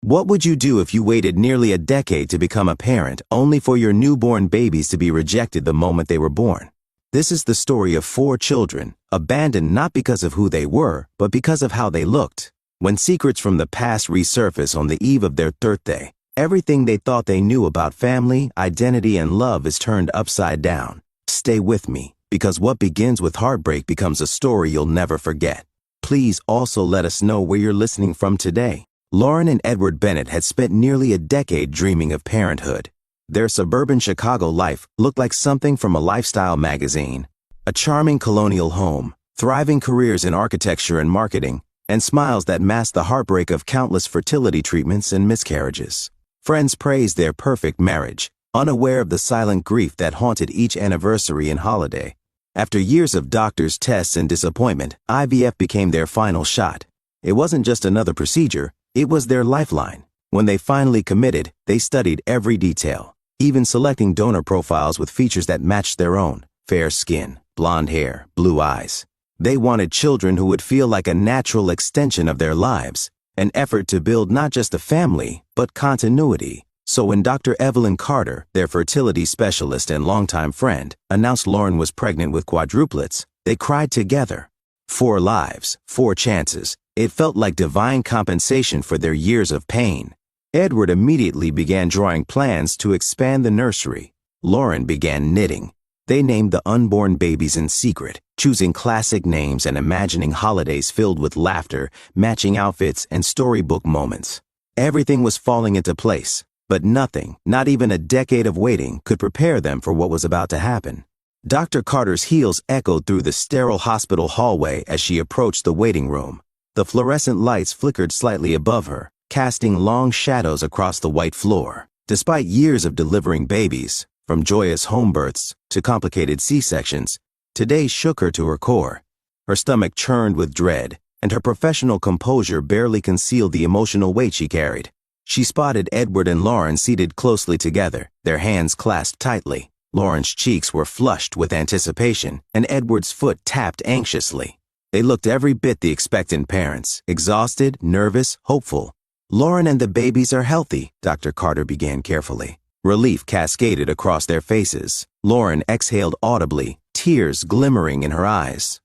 What would you do if you waited nearly a decade to become a parent, only for your newborn babies to be rejected the moment they were born? This is the story of 4 children, abandoned not because of who they were, but because of how they looked. When secrets from the past resurface on the eve of their birthday, everything they thought they knew about family, identity, and love is turned upside down. Stay with me, because what begins with heartbreak becomes a story you'll never forget. Please also let us know where you're listening from today. Lauren and Edward Bennett had spent nearly a decade dreaming of parenthood. Their suburban Chicago life looked like something from a lifestyle magazine. A charming colonial home, thriving careers in architecture and marketing, and smiles that masked the heartbreak of countless fertility treatments and miscarriages. Friends praised their perfect marriage, unaware of the silent grief that haunted each anniversary and holiday. After years of doctors' tests and disappointment, IVF became their final shot. It wasn't just another procedure, it was their lifeline. When they finally committed, they studied every detail, even selecting donor profiles with features that matched their own: fair skin, blonde hair, blue eyes. They wanted children who would feel like a natural extension of their lives, an effort to build not just a family, but continuity. So when Dr. Evelyn Carter, their fertility specialist and longtime friend, announced Lauren was pregnant with quadruplets, they cried together. 4 lives, 4 chances. It felt like divine compensation for their years of pain. Edward immediately began drawing plans to expand the nursery. Lauren began knitting. They named the unborn babies in secret, choosing classic names and imagining holidays filled with laughter, matching outfits, and storybook moments. Everything was falling into place, but nothing, not even a decade of waiting, could prepare them for what was about to happen. Dr. Carter's heels echoed through the sterile hospital hallway as she approached the waiting room. The fluorescent lights flickered slightly above her, casting long shadows across the white floor. Despite years of delivering babies, from joyous home births to complicated C-sections, today shook her to her core. Her stomach churned with dread, and her professional composure barely concealed the emotional weight she carried. She spotted Edward and Lauren seated closely together, their hands clasped tightly. Lauren's cheeks were flushed with anticipation, and Edward's foot tapped anxiously. They looked every bit the expectant parents, exhausted, nervous, hopeful. "Lauren and the babies are healthy," Dr. Carter began carefully. Relief cascaded across their faces. Lauren exhaled audibly, tears glimmering in her eyes.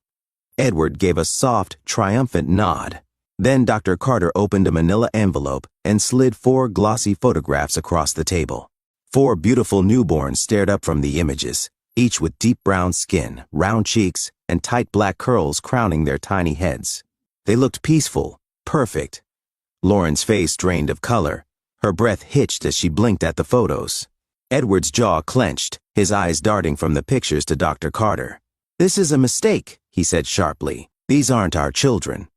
Edward gave a soft, triumphant nod. Then Dr. Carter opened a manila envelope and slid 4 glossy photographs across the table. 4 beautiful newborns stared up from the images, each with deep brown skin, round cheeks, and tight black curls crowning their tiny heads. They looked peaceful, perfect. Lauren's face drained of color. Her breath hitched as she blinked at the photos. Edward's jaw clenched, his eyes darting from the pictures to Dr. Carter. "This is a mistake," he said sharply. "These aren't our children."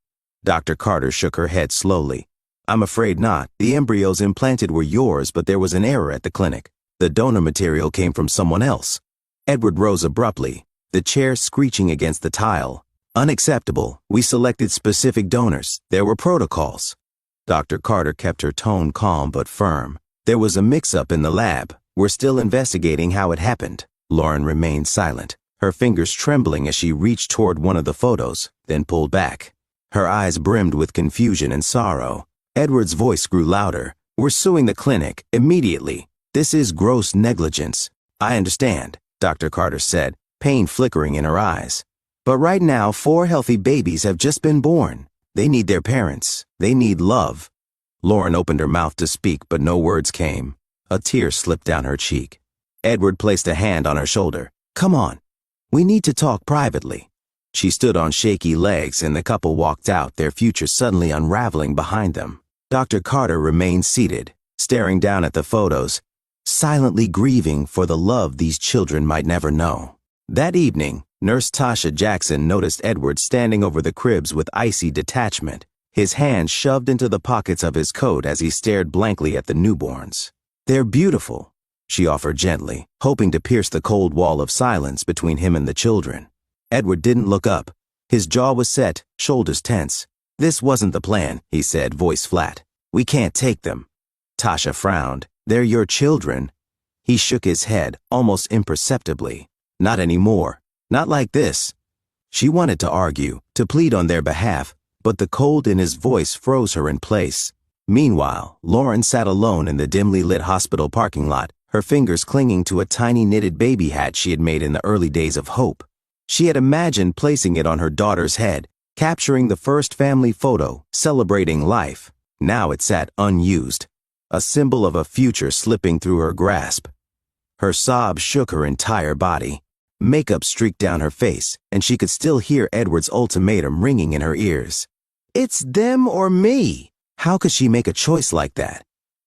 Dr. Carter shook her head slowly. "I'm afraid not. The embryos implanted were yours, but there was an error at the clinic. The donor material came from someone else." Edward rose abruptly, the chair screeching against the tile. "Unacceptable. We selected specific donors. There were protocols." Dr. Carter kept her tone calm but firm. "There was a mix-up in the lab. We're still investigating how it happened." Lauren remained silent, her fingers trembling as she reached toward one of the photos, then pulled back. Her eyes brimmed with confusion and sorrow. Edward's voice grew louder. "We're suing the clinic, immediately. This is gross negligence." "I understand," Dr. Carter said, pain flickering in her eyes. "But right now, 4 healthy babies have just been born. They need their parents. They need love." Lauren opened her mouth to speak, but no words came. A tear slipped down her cheek. Edward placed a hand on her shoulder. "Come on. We need to talk privately." She stood on shaky legs and the couple walked out, their future suddenly unraveling behind them. Dr. Carter remained seated, staring down at the photos, silently grieving for the love these children might never know. That evening, Nurse Tasha Jackson noticed Edward standing over the cribs with icy detachment, his hands shoved into the pockets of his coat as he stared blankly at the newborns. "They're beautiful," she offered gently, hoping to pierce the cold wall of silence between him and the children. Edward didn't look up. His jaw was set, shoulders tense. "This wasn't the plan," he said, voice flat. "We can't take them." Tasha frowned. "They're your children." He shook his head, almost imperceptibly. "Not anymore. Not like this." She wanted to argue, to plead on their behalf, but the cold in his voice froze her in place. Meanwhile, Lauren sat alone in the dimly lit hospital parking lot, her fingers clinging to a tiny knitted baby hat she had made in the early days of hope. She had imagined placing it on her daughter's head, capturing the first family photo, celebrating life. Now it sat unused, a symbol of a future slipping through her grasp. Her sobs shook her entire body. Makeup streaked down her face, and she could still hear Edward's ultimatum ringing in her ears. It's them or me. How could she make a choice like that?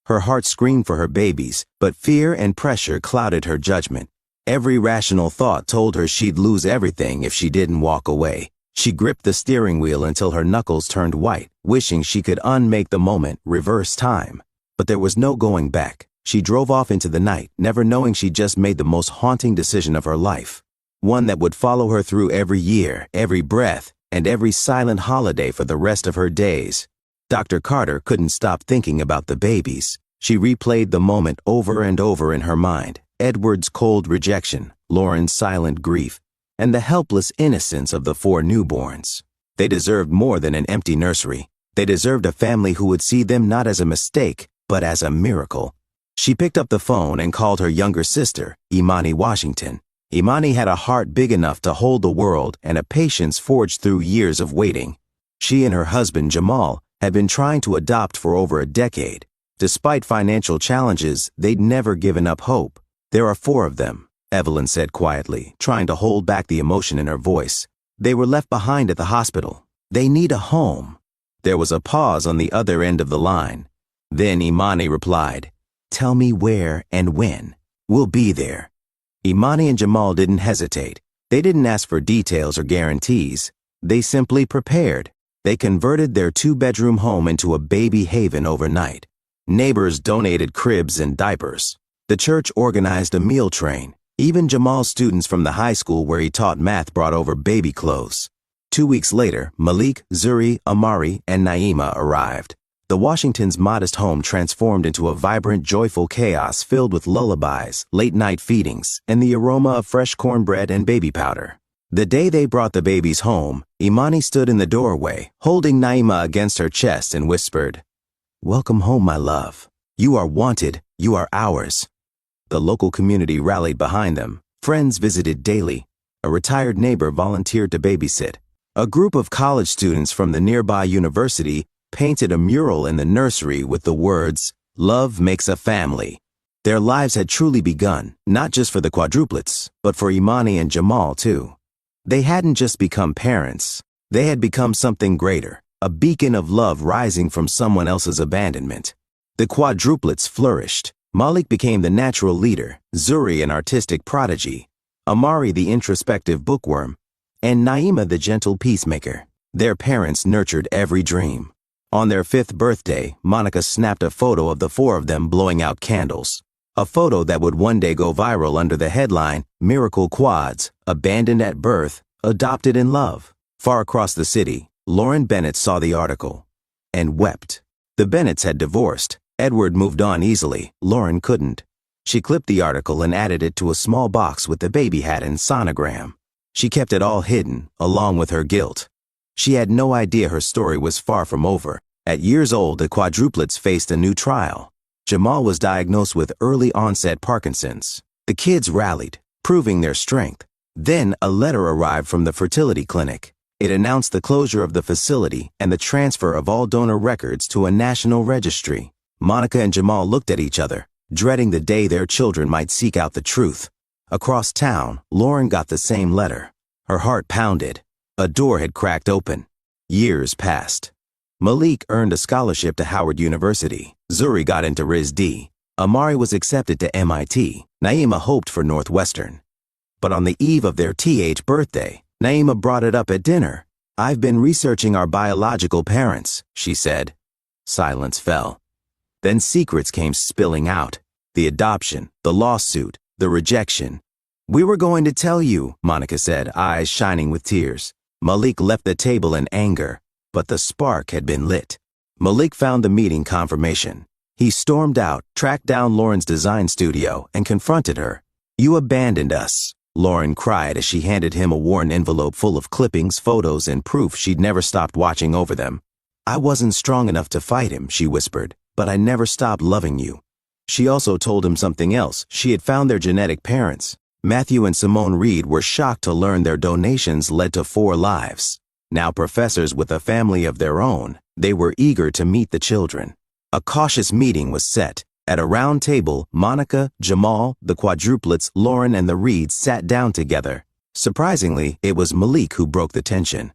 Her heart screamed for her babies, but fear and pressure clouded her judgment. Every rational thought told her she'd lose everything if she didn't walk away. She gripped the steering wheel until her knuckles turned white, wishing she could unmake the moment, reverse time. But there was no going back. She drove off into the night, never knowing she'd just made the most haunting decision of her life. One that would follow her through every year, every breath, and every silent holiday for the rest of her days. Dr. Carter couldn't stop thinking about the babies. She replayed the moment over and over in her mind. Edward's cold rejection, Lauren's silent grief, and the helpless innocence of the 4 newborns. They deserved more than an empty nursery. They deserved a family who would see them not as a mistake, but as a miracle. She picked up the phone and called her younger sister, Imani Washington. Imani had a heart big enough to hold the world and a patience forged through years of waiting. She and her husband, Jamal, had been trying to adopt for over a decade. Despite financial challenges, they'd never given up hope. There are 4 of them, Evelyn said quietly, trying to hold back the emotion in her voice. They were left behind at the hospital. They need a home. There was a pause on the other end of the line. Then Imani replied, "Tell me where and when. We'll be there." Imani and Jamal didn't hesitate. They didn't ask for details or guarantees. They simply prepared. They converted their 2-bedroom home into a baby haven overnight. Neighbors donated cribs and diapers. The church organized a meal train. Even Jamal's students from the high school where he taught math brought over baby clothes. 2 weeks later, Malik, Zuri, Amari, and Naima arrived. The Washingtons' modest home transformed into a vibrant, joyful chaos filled with lullabies, late-night feedings, and the aroma of fresh cornbread and baby powder. The day they brought the babies home, Imani stood in the doorway, holding Naima against her chest and whispered, "Welcome home, my love. You are wanted. You are ours." The local community rallied behind them. Friends visited daily. A retired neighbor volunteered to babysit. A group of college students from the nearby university painted a mural in the nursery with the words, "Love makes a family." Their lives had truly begun, not just for the quadruplets, but for Imani and Jamal too. They hadn't just become parents. They had become something greater, a beacon of love rising from someone else's abandonment. The quadruplets flourished. Malik became the natural leader, Zuri an artistic prodigy, Amari the introspective bookworm, and Naima the gentle peacemaker. Their parents nurtured every dream. On their 5th birthday, Monica snapped a photo of the 4 of them blowing out candles. A photo that would one day go viral under the headline, "Miracle Quads, Abandoned at Birth, Adopted in Love." Far across the city, Lauren Bennett saw the article and wept. The Bennetts had divorced. Edward moved on easily. Lauren couldn't. She clipped the article and added it to a small box with the baby hat and sonogram. She kept it all hidden, along with her guilt. She had no idea her story was far from over. At years old, the quadruplets faced a new trial. Jamal was diagnosed with early-onset Parkinson's. The kids rallied, proving their strength. Then a letter arrived from the fertility clinic. It announced the closure of the facility and the transfer of all donor records to a national registry. Monica and Jamal looked at each other, dreading the day their children might seek out the truth. Across town, Lauren got the same letter. Her heart pounded. A door had cracked open. Years passed. Malik earned a scholarship to Howard University. Zuri got into RISD. Amari was accepted to MIT. Naima hoped for Northwestern. But on the eve of their TH birthday, Naima brought it up at dinner. "I've been researching our biological parents," she said. Silence fell. Then secrets came spilling out. The adoption, the lawsuit, the rejection. "We were going to tell you," Monica said, eyes shining with tears. Malik left the table in anger, but the spark had been lit. Malik found the meeting confirmation. He stormed out, tracked down Lauren's design studio, and confronted her. "You abandoned us," Lauren cried as she handed him a worn envelope full of clippings, photos, and proof she'd never stopped watching over them. I wasn't strong enough to fight him, she whispered, but I never stopped loving you. She also told him something else. She had found their genetic parents. Matthew and Simone Reed were shocked to learn their donations led to 4 lives. Now professors with a family of their own, they were eager to meet the children. A cautious meeting was set. At a round table, Monica, Jamal, the Quadruplets, Lauren, and the Reeds sat down together. Surprisingly, it was Malik who broke the tension.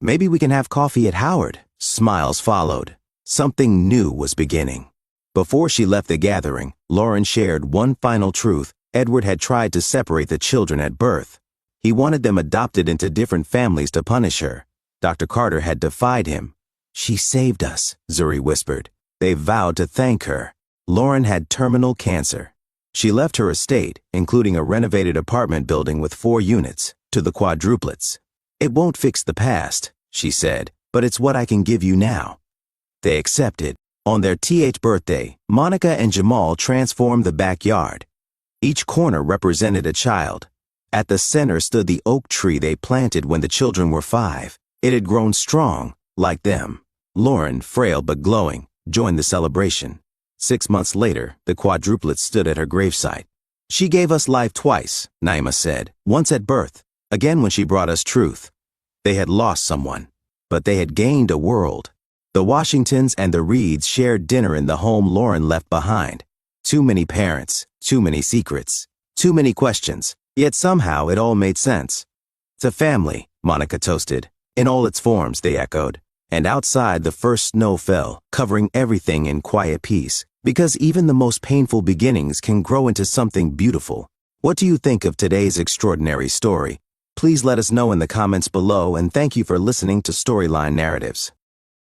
Maybe we can have coffee at Howard. Smiles followed. Something new was beginning. Before she left the gathering, Lauren shared one final truth. Edward had tried to separate the children at birth. He wanted them adopted into different families to punish her. Dr. Carter had defied him. She saved us, Zuri whispered. They vowed to thank her. Lauren had terminal cancer. She left her estate, including a renovated apartment building with 4 units, to the Quadruplets. It won't fix the past, she said, but it's what I can give you now. They accepted. On their birthday, Monica and Jamal transformed the backyard. Each corner represented a child. At the center stood the oak tree they planted when the children were 5. It had grown strong, like them. Lauren, frail but glowing, joined the celebration. 6 months later, the Quadruplets stood at her gravesite. She gave us life twice, Naima said, once at birth, again when she brought us truth. They had lost someone, but they had gained a world. The Washingtons and the Reeds shared dinner in the home Lauren left behind. Too many parents, too many secrets, too many questions, yet somehow it all made sense. It's a family, Monica toasted. In all its forms, they echoed. And outside the first snow fell, covering everything in quiet peace, because even the most painful beginnings can grow into something beautiful. What do you think of today's extraordinary story? Please let us know in the comments below, and thank you for listening to Storyline Narratives.